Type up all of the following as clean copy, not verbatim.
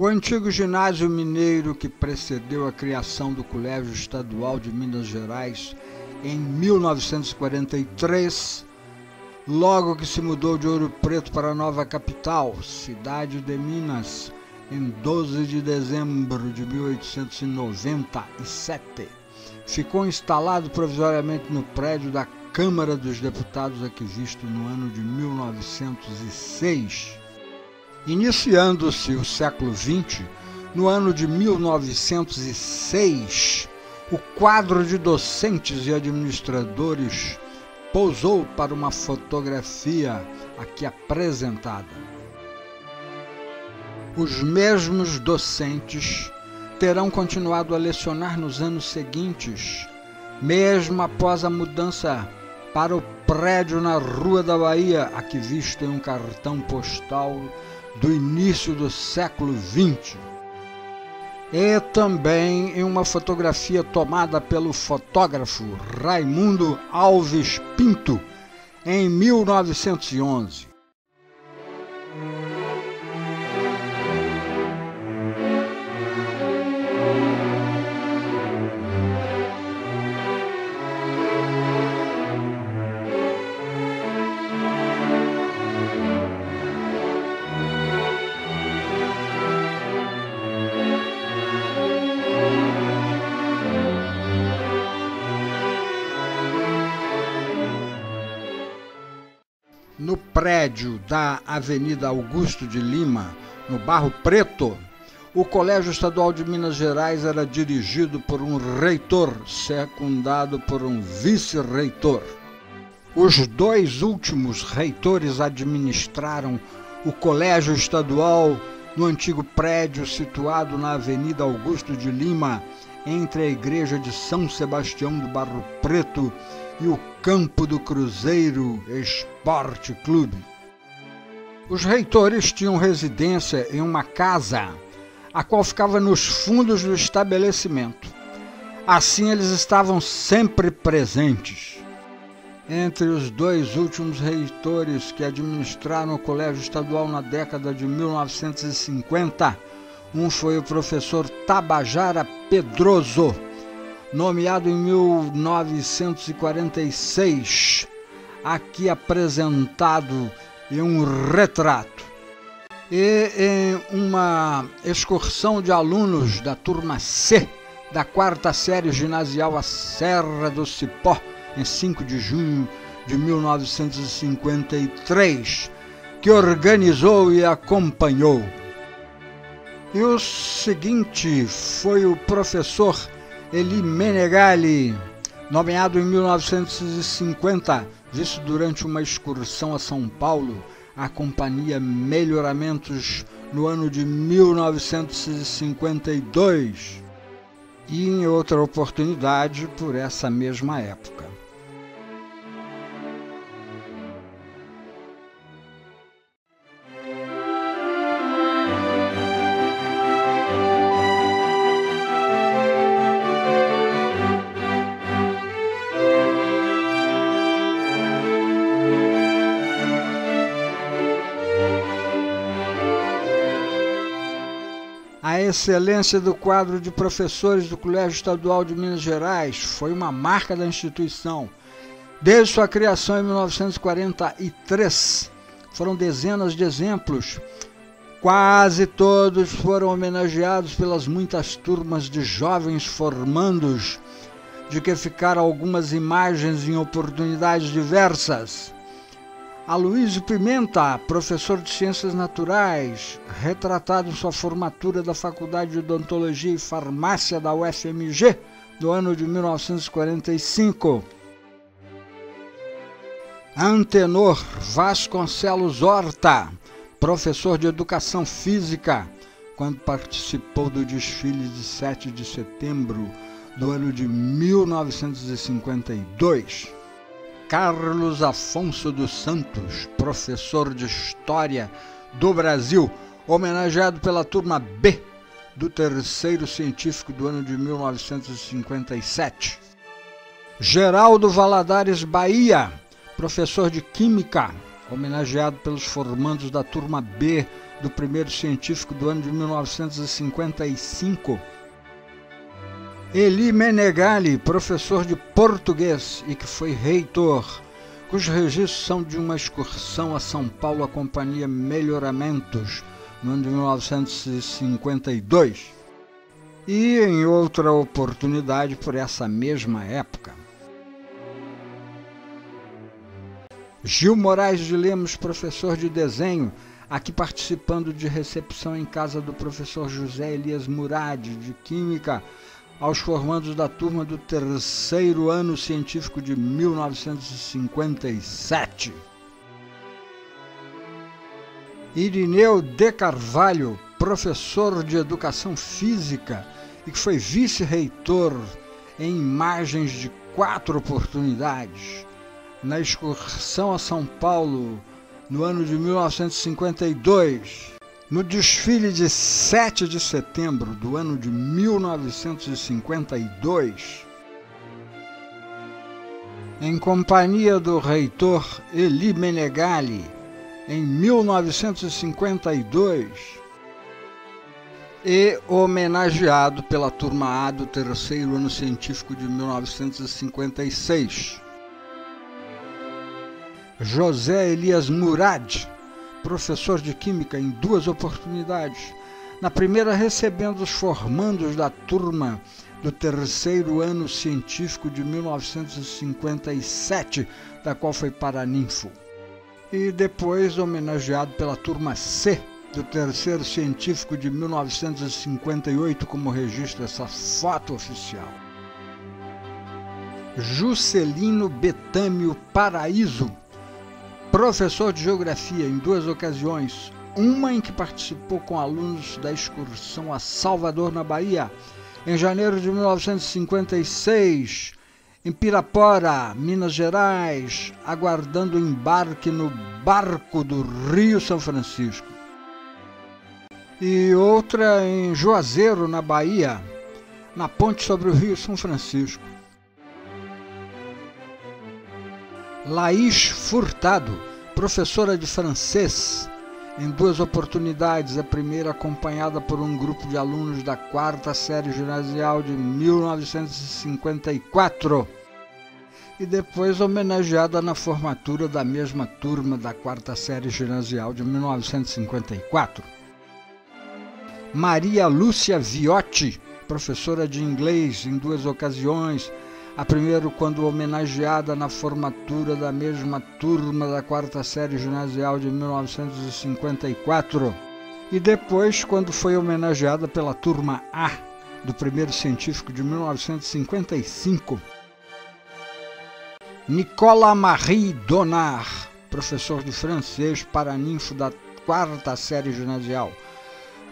O antigo ginásio mineiro que precedeu a criação do Colégio Estadual de Minas Gerais em 1943, logo que se mudou de Ouro Preto para a nova capital, cidade de Minas, em 12 de dezembro de 1897, ficou instalado provisoriamente no prédio da Câmara dos Deputados, aqui visto no ano de 1906. Iniciando-se o século XX, no ano de 1906, o quadro de docentes e administradores pousou para uma fotografia aqui apresentada. Os mesmos docentes terão continuado a lecionar nos anos seguintes, mesmo após a mudança para o prédio na Rua da Bahia, aqui visto em um cartão postal do início do século XX. E também em uma fotografia tomada pelo fotógrafo Raimundo Alves Pinto, em 1911. No prédio da Avenida Augusto de Lima, no Barro Preto, o Colégio Estadual de Minas Gerais era dirigido por um reitor, secundado por um vice-reitor. Os dois últimos reitores administraram o Colégio Estadual no antigo prédio situado na Avenida Augusto de Lima, entre a Igreja de São Sebastião do Barro Preto e o Campo do Cruzeiro Esporte Clube. Os reitores tinham residência em uma casa, a qual ficava nos fundos do estabelecimento. Assim, eles estavam sempre presentes. Entre os dois últimos reitores que administraram o Colégio Estadual na década de 1950, um foi o professor Tabajara Pedroso, nomeado em 1946, aqui apresentado em um retrato. E em uma excursão de alunos da turma C, da 4ª série ginasial à Serra do Cipó, em 5 de junho de 1953, que organizou e acompanhou. E o seguinte foi o professor Eli Menegali, nomeado em 1950, visto durante uma excursão a São Paulo, a Companhia Melhoramentos no ano de 1952, e em outra oportunidade por essa mesma época. A excelência do quadro de professores do Colégio Estadual de Minas Gerais foi uma marca da instituição. Desde sua criação em 1943, foram dezenas de exemplos. Quase todos foram homenageados pelas muitas turmas de jovens formandos, de que ficaram algumas imagens em oportunidades diversas. Aloysio Pimenta, professor de Ciências Naturais, retratado em sua formatura da Faculdade de Odontologia e Farmácia da UFMG, no ano de 1945. Antenor Vasconcelos Horta, professor de Educação Física, quando participou do desfile de 7 de setembro do ano de 1952. Carlos Afonso dos Santos, professor de História do Brasil, homenageado pela turma B do 3º científico do ano de 1957. Geraldo Valadares Bahia, professor de Química, homenageado pelos formandos da turma B do primeiro científico do ano de 1955. Elie Menegali, professor de português e que foi reitor, cujos registros são de uma excursão a São Paulo à Companhia Melhoramentos, no ano de 1952, e em outra oportunidade por essa mesma época. Gil Moraes de Lemos, professor de desenho, aqui participando de recepção em casa do professor José Elias Murad, de Química, aos formandos da turma do terceiro ano científico de 1957. Irineu de Carvalho, professor de Educação Física e que foi vice-reitor em imagens de 4 oportunidades, na excursão a São Paulo no ano de 1952, no desfile de 7 de setembro do ano de 1952, em companhia do reitor Elie Menegali, em 1952, e homenageado pela turma A do terceiro ano científico de 1956. José Elias Murad, professor de Química em 2 oportunidades, na primeira recebendo os formandos da turma do terceiro ano científico de 1957, da qual foi paraninfo, e depois homenageado pela turma C do terceiro científico de 1958, como registra essa foto oficial. Juscelino Betâmio Paraíso, professor de Geografia em 2 ocasiões, uma em que participou com alunos da excursão a Salvador, na Bahia, em janeiro de 1956, em Pirapora, Minas Gerais, aguardando o embarque no barco do Rio São Francisco. E outra em Juazeiro, na Bahia, na ponte sobre o Rio São Francisco. Laís Furtado, professora de francês, em 2 oportunidades, a primeira acompanhada por um grupo de alunos da 4ª série ginasial de 1954, e depois homenageada na formatura da mesma turma da 4ª série ginasial de 1954. Maria Lúcia Viotti, professora de inglês em 2 ocasiões, a primeira quando homenageada na formatura da mesma turma da 4ª série ginasial de 1954, e depois quando foi homenageada pela turma A do primeiro científico de 1955. Nicolas Marie Donard, professor de francês paraninfo da 4ª série ginasial,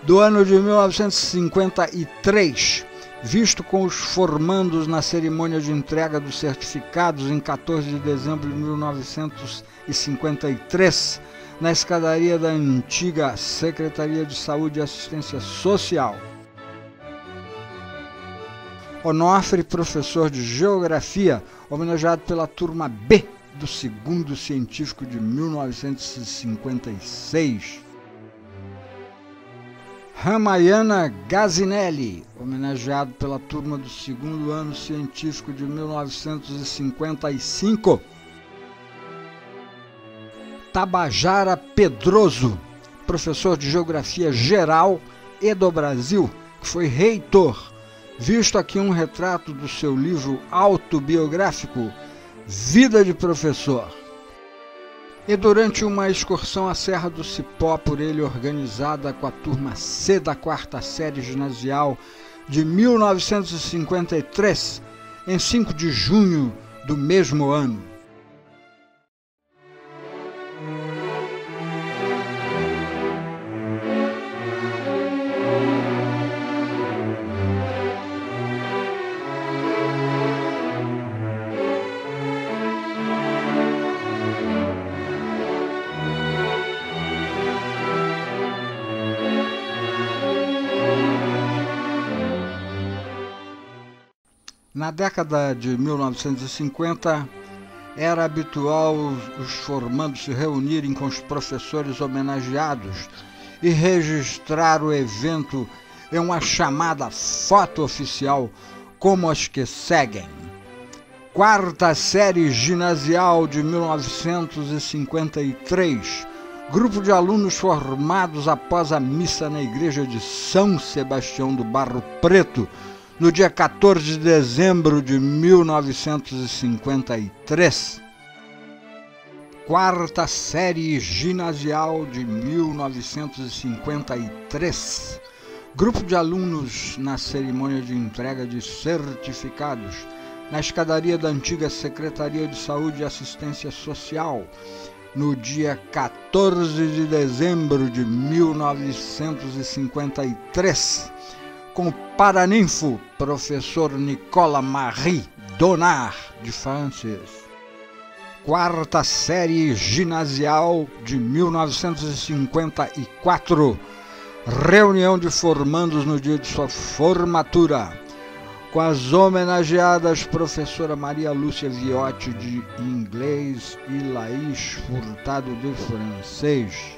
do ano de 1953, visto com os formandos na cerimônia de entrega dos certificados em 14 de dezembro de 1953, na escadaria da antiga Secretaria de Saúde e Assistência Social. Onofre, professor de Geografia, homenageado pela turma B do segundo científico de 1956. Ramayana Gazinelli, homenageado pela turma do segundo ano científico de 1955. Tabajara Pedroso, professor de Geografia Geral e do Brasil, que foi reitor, visto aqui um retrato do seu livro autobiográfico, Vida de Professor. E durante uma excursão à Serra do Cipó, por ele organizada com a turma C da 4ª série ginasial de 1953, em 5 de junho do mesmo ano. Na década de 1950, era habitual os formandos se reunirem com os professores homenageados e registrar o evento em uma chamada foto oficial como as que seguem. Quarta série ginasial de 1953. Grupo de alunos formados após a missa na igreja de São Sebastião do Barro Preto, no dia 14 de dezembro de 1953. Quarta série ginasial de 1953. Grupo de alunos na cerimônia de entrega de certificados na escadaria da antiga Secretaria de Saúde e Assistência Social, no dia 14 de dezembro de 1953, com o paraninfo professor Nicolas Marie Donard de Francis. Quarta série ginasial de 1954, reunião de formandos no dia de sua formatura, com as homenageadas professora Maria Lúcia Viotti de inglês e Laís Furtado de francês.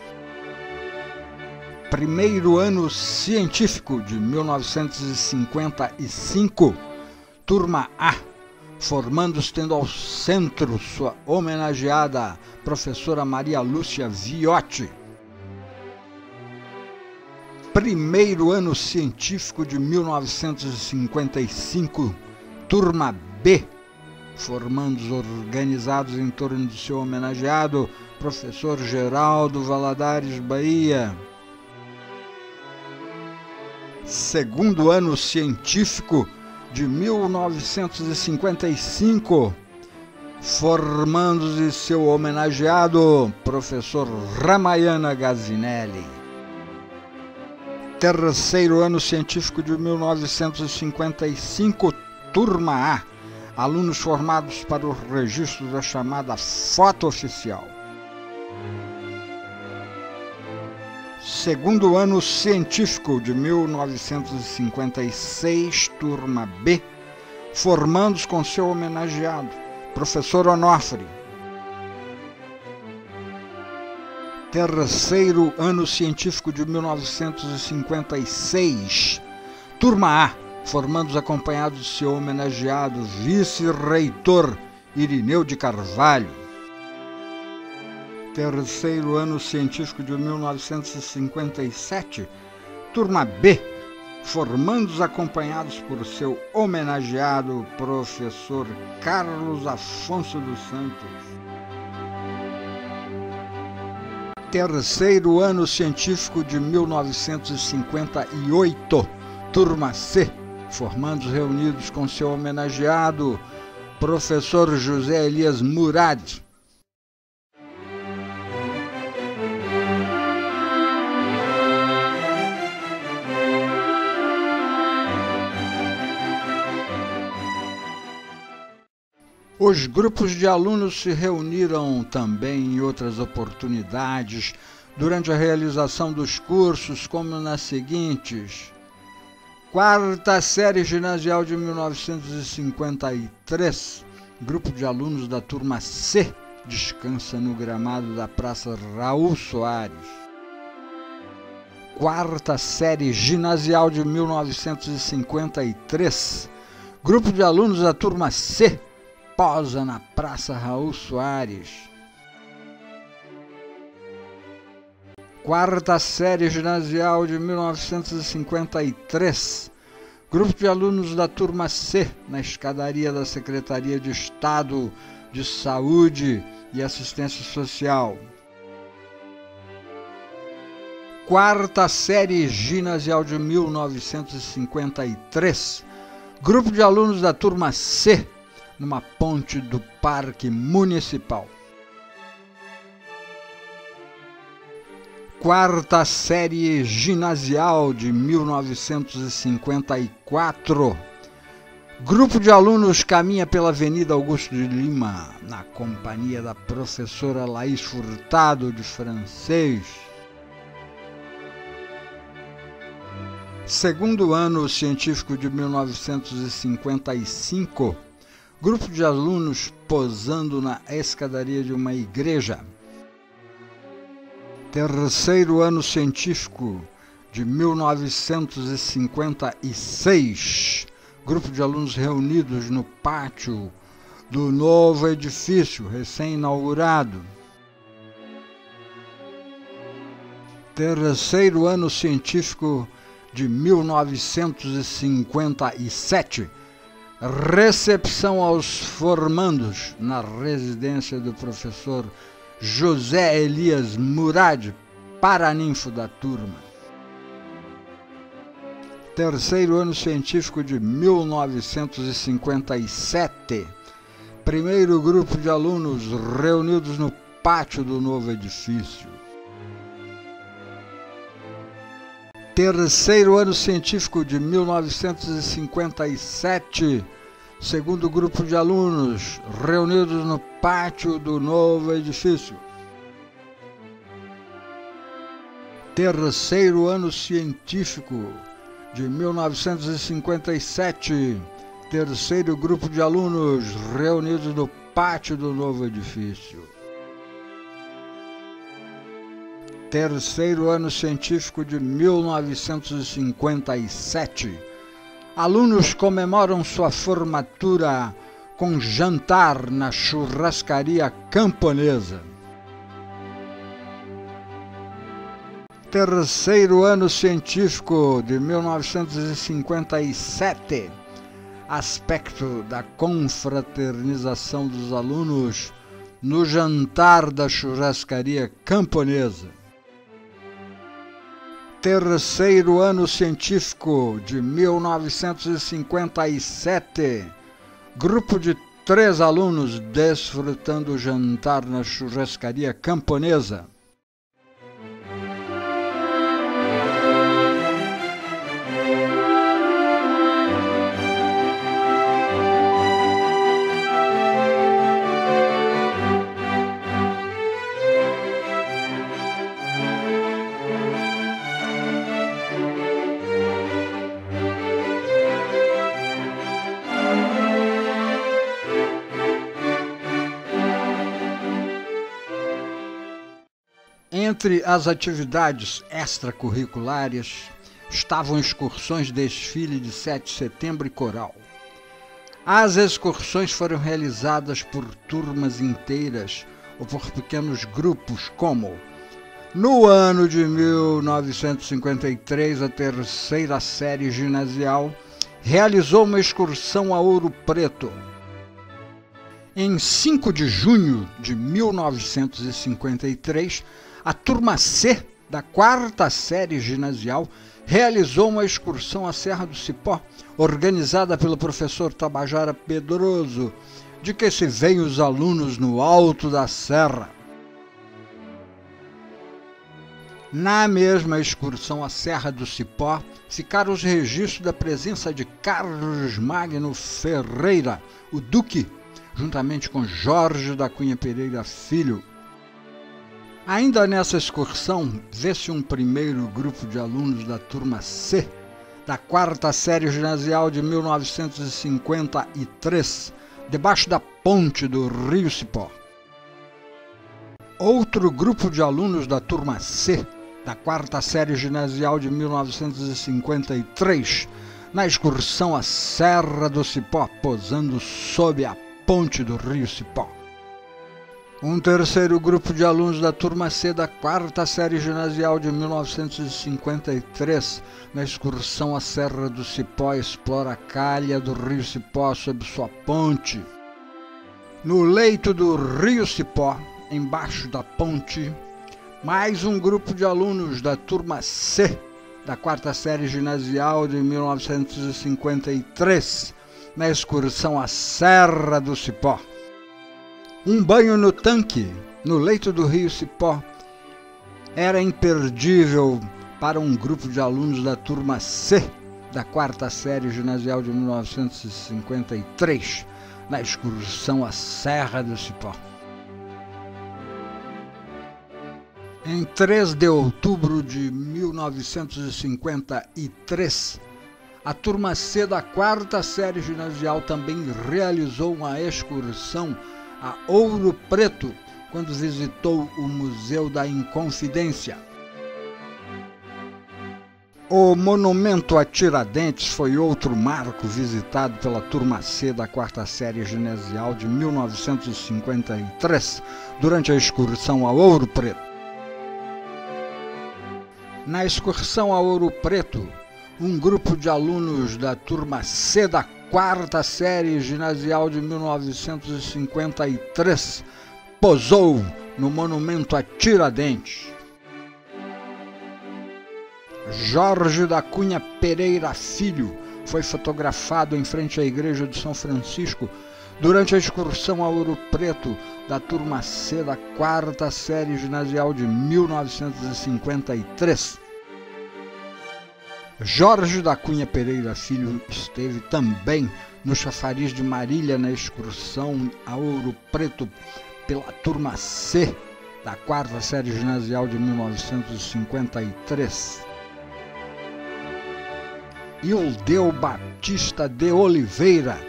Primeiro ano científico de 1955, turma A, formandos tendo ao centro sua homenageada professora Maria Lúcia Viotti. Primeiro ano científico de 1955, turma B, formandos organizados em torno de seu homenageado, professor Geraldo Valadares Bahia. Segundo ano científico de 1955, formandos e seu homenageado, professor Ramayana Gazinelli. Terceiro ano científico de 1955, turma A, alunos formados para o registro da chamada foto oficial. Segundo ano científico de 1956, turma B, formandos com seu homenageado, professor Onofre. Terceiro ano científico de 1956, turma A, formandos acompanhados de seu homenageado, vice-reitor Irineu de Carvalho. Terceiro ano científico de 1957, turma B, formandos acompanhados por seu homenageado, professor Carlos Afonso dos Santos. Terceiro ano científico de 1958, turma C, formandos reunidos com seu homenageado, professor José Elias Murad. Os grupos de alunos se reuniram também em outras oportunidades durante a realização dos cursos, como nas seguintes: quarta série ginasial de 1953, grupo de alunos da turma C descansa no gramado da Praça Raul Soares. Quarta série ginasial de 1953, grupo de alunos da turma C posa na Praça Raul Soares. Quarta série ginasial de 1953, grupo de alunos da turma C na escadaria da Secretaria de Estado de Saúde e Assistência Social. Quarta série ginasial de 1953, grupo de alunos da turma C numa ponte do Parque Municipal. Quarta série ginasial de 1954. Grupo de alunos caminha pela Avenida Augusto de Lima, na companhia da professora Laís Furtado de francês. Segundo ano científico de 1955. Grupo de alunos posando na escadaria de uma igreja. Terceiro ano científico de 1956. Grupo de alunos reunidos no pátio do novo edifício recém-inaugurado. Terceiro ano científico de 1957. Recepção aos formandos na residência do professor José Elias Murad, paraninfo da turma. Terceiro ano científico de 1957. Primeiro grupo de alunos reunidos no pátio do novo edifício. Terceiro ano científico de 1957. Segundo grupo de alunos reunidos no pátio do novo edifício. Terceiro ano científico de 1957. Terceiro grupo de alunos reunidos no pátio do novo edifício. Terceiro ano científico de 1957. Alunos comemoram sua formatura com jantar na churrascaria camponesa. Terceiro ano científico de 1957. Aspecto da confraternização dos alunos no jantar da churrascaria camponesa. Terceiro ano científico de 1957. Grupo de 3 alunos desfrutando o jantar na churrascaria camponesa. Entre as atividades extracurriculares estavam excursões, desfile de 7 de setembro e coral. As excursões foram realizadas por turmas inteiras ou por pequenos grupos, como no ano de 1953, a terceira série ginasial realizou uma excursão a Ouro Preto. Em 5 de junho de 1953, a turma C da 4ª série ginasial realizou uma excursão à Serra do Cipó, organizada pelo professor Tabajara Pedroso, de que se veem os alunos no alto da serra. Na mesma excursão à Serra do Cipó, ficaram os registros da presença de Carlos Magno Ferreira, o Duque, juntamente com Jorge da Cunha Pereira Filho. Ainda nessa excursão, vê-se um primeiro grupo de alunos da turma C, da 4ª série ginasial de 1953, debaixo da ponte do Rio Cipó. Outro grupo de alunos da turma C, da 4ª série ginasial de 1953, na excursão à Serra do Cipó, posando sob a ponte do Rio Cipó. Um terceiro grupo de alunos da turma C da 4ª série ginasial de 1953, na excursão à Serra do Cipó, explora a calha do Rio Cipó sob sua ponte. No leito do Rio Cipó, embaixo da ponte, mais um grupo de alunos da turma C da 4ª série ginasial de 1953, na excursão à Serra do Cipó. Um banho no tanque, no leito do Rio Cipó, era imperdível para um grupo de alunos da turma C da 4ª série ginasial de 1953, na excursão à Serra do Cipó. Em 3 de outubro de 1953, a turma C da 4ª série ginasial também realizou uma excursão a Ouro Preto quando visitou o Museu da Inconfidência. O Monumento a Tiradentes foi outro marco visitado pela turma C da 4ª série ginasial de 1953, durante a excursão a Ouro Preto. Na excursão a Ouro Preto, um grupo de alunos da turma C da 4ª série ginasial de 1953 posou no Monumento a Tiradentes. Jorge da Cunha Pereira Filho foi fotografado em frente à igreja de São Francisco durante a excursão a Ouro Preto da turma C da 4ª série ginasial de 1953. Jorge da Cunha Pereira Filho esteve também no chafariz de Marília na excursão a Ouro Preto pela turma C da 4ª série ginasial de 1953. Ildeu Batista de Oliveira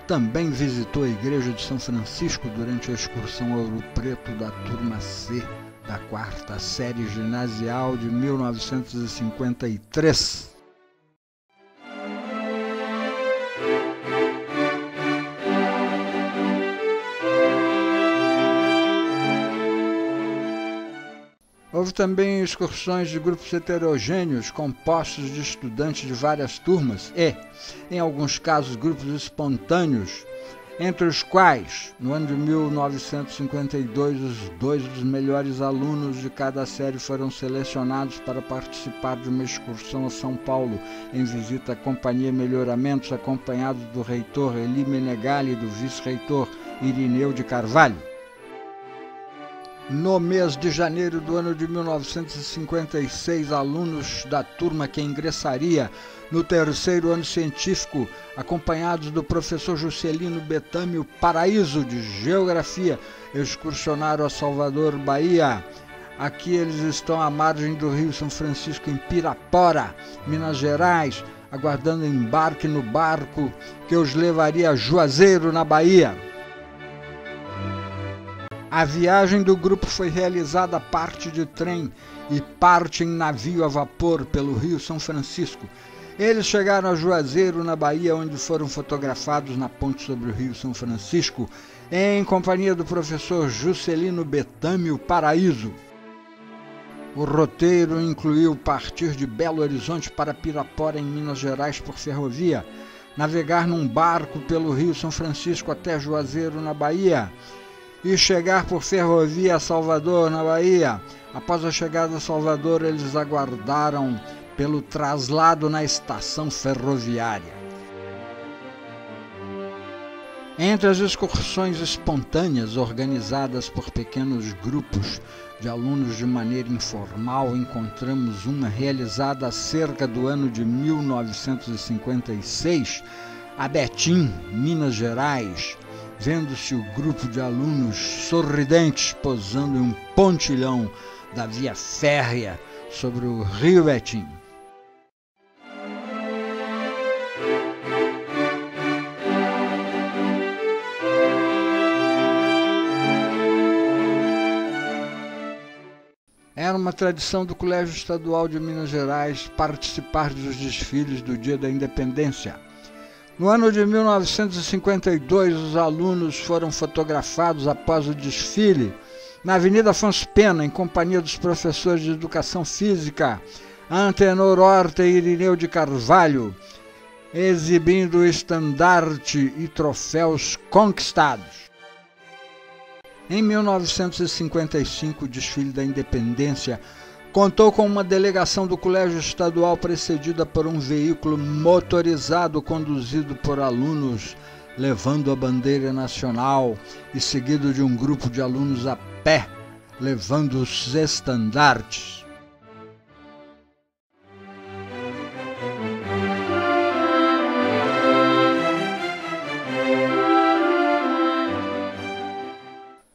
também visitou a igreja de São Francisco durante a excursão a Ouro Preto da turma C da 4ª série ginasial de 1953. Houve também excursões de grupos heterogêneos compostos de estudantes de várias turmas e, em alguns casos, grupos espontâneos, entre os quais, no ano de 1952, os 2 dos melhores alunos de cada série foram selecionados para participar de uma excursão a São Paulo, em visita à Companhia Melhoramentos, acompanhados do reitor Eli Menegali e do vice-reitor Irineu de Carvalho. No mês de janeiro do ano de 1956, alunos da turma que ingressaria no 3º ano científico, acompanhados do professor Juscelino Betâmio Paraíso de Geografia, excursionaram a Salvador, Bahia. Aqui eles estão à margem do Rio São Francisco, em Pirapora, Minas Gerais, aguardando embarque no barco que os levaria a Juazeiro, na Bahia. A viagem do grupo foi realizada parte de trem e parte em navio a vapor pelo Rio São Francisco. Eles chegaram a Juazeiro, na Bahia, onde foram fotografados na ponte sobre o Rio São Francisco, em companhia do professor Juscelino Betâmio Paraíso. O roteiro incluiu partir de Belo Horizonte para Pirapora, em Minas Gerais, por ferrovia, navegar num barco pelo Rio São Francisco até Juazeiro, na Bahia, e chegar por ferrovia a Salvador, na Bahia. Após a chegada a Salvador, eles aguardaram pelo traslado na estação ferroviária. Entre as excursões espontâneas organizadas por pequenos grupos de alunos de maneira informal, encontramos uma realizada cerca do ano de 1956, a Betim, Minas Gerais, vendo-se o grupo de alunos sorridentes posando em um pontilhão da via férrea sobre o Rio Betim. Era uma tradição do Colégio Estadual de Minas Gerais participar dos desfiles do Dia da Independência. No ano de 1952, os alunos foram fotografados após o desfile na Avenida Afonso Pena, em companhia dos professores de Educação Física Antenor Horta e Irineu de Carvalho, exibindo o estandarte e troféus conquistados. Em 1955, o desfile da Independência contou com uma delegação do Colégio Estadual precedida por um veículo motorizado conduzido por alunos levando a bandeira nacional e seguido de um grupo de alunos a pé levando os estandartes.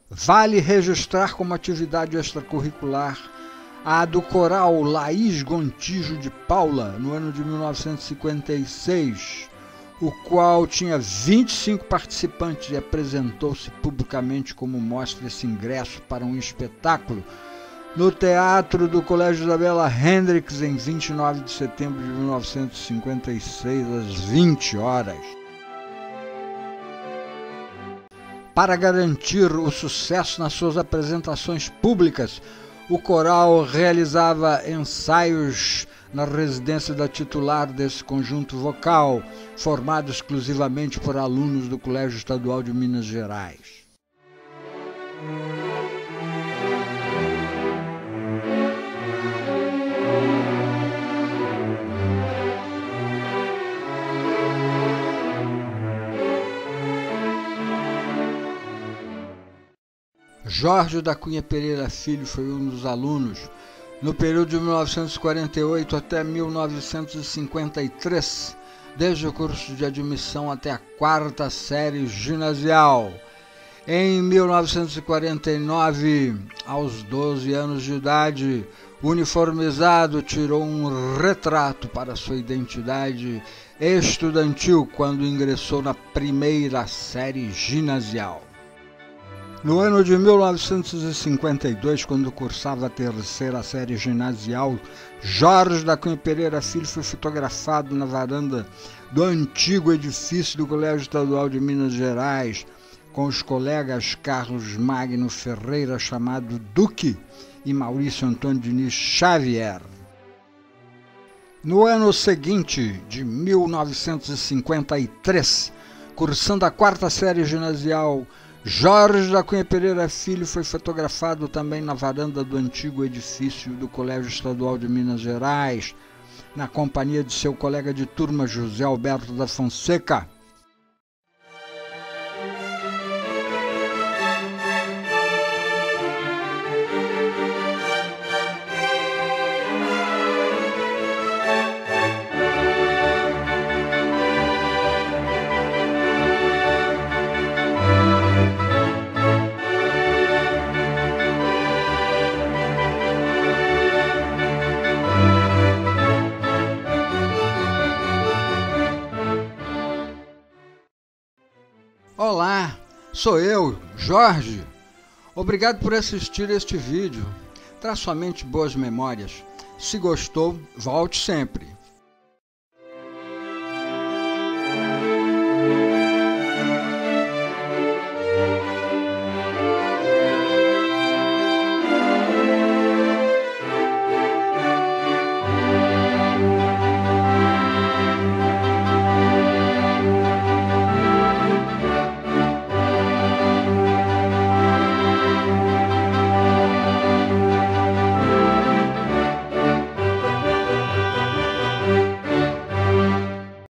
Vale registrar como atividade extracurricular a do coral Laís Gontijo de Paula, no ano de 1956, o qual tinha 25 participantes e apresentou-se publicamente como mostra-se ingresso para um espetáculo no Teatro do Colégio Isabella Hendricks em 29 de setembro de 1956, às 20 horas. Para garantir o sucesso nas suas apresentações públicas, o coral realizava ensaios na residência da titular desse conjunto vocal, formado exclusivamente por alunos do Colégio Estadual de Minas Gerais. Jorge da Cunha Pereira Filho foi um dos alunos no período de 1948 até 1953, desde o curso de admissão até a 4ª série ginasial. Em 1949, aos 12 anos de idade, uniformizado, tirou um retrato para sua identidade estudantil quando ingressou na 1ª série ginasial. No ano de 1952, quando cursava a 3ª série ginasial, Jorge da Cunha Pereira Filho foi fotografado na varanda do antigo edifício do Colégio Estadual de Minas Gerais, com os colegas Carlos Magno Ferreira, chamado Duque, e Maurício Antônio Diniz Xavier. No ano seguinte, de 1953, cursando a 4ª série ginasial, Jorge da Cunha Pereira Filho foi fotografado também na varanda do antigo edifício do Colégio Estadual de Minas Gerais, na companhia de seu colega de turma José Alberto da Fonseca. Olá, sou eu, Jorge. Obrigado por assistir este vídeo. Traz somente boas memórias. Se gostou, volte sempre.